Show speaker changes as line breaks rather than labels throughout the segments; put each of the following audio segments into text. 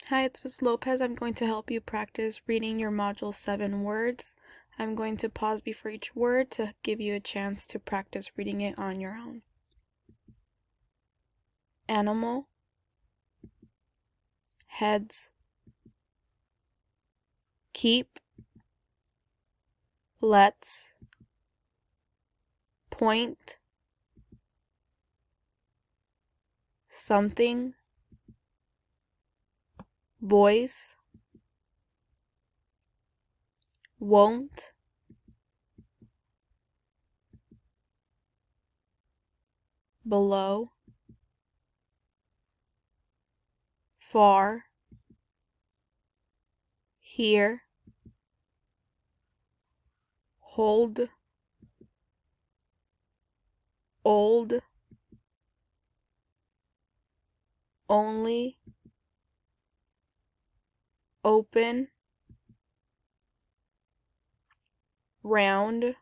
Hi, it's Ms. Lopez. I'm going to help you practice reading your Module 7 words. I'm going to pause before each word to give you a chance to practice reading it on your own. Animal, heads, keep, let's, point, something, voice, won't, below, far, here, hold, old, only, open, round,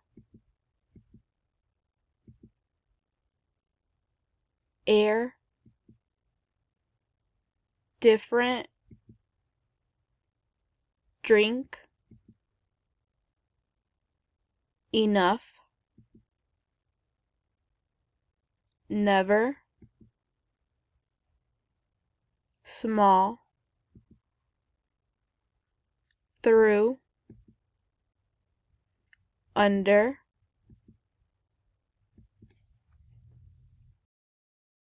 air, different, drink, enough, never, small, through, under,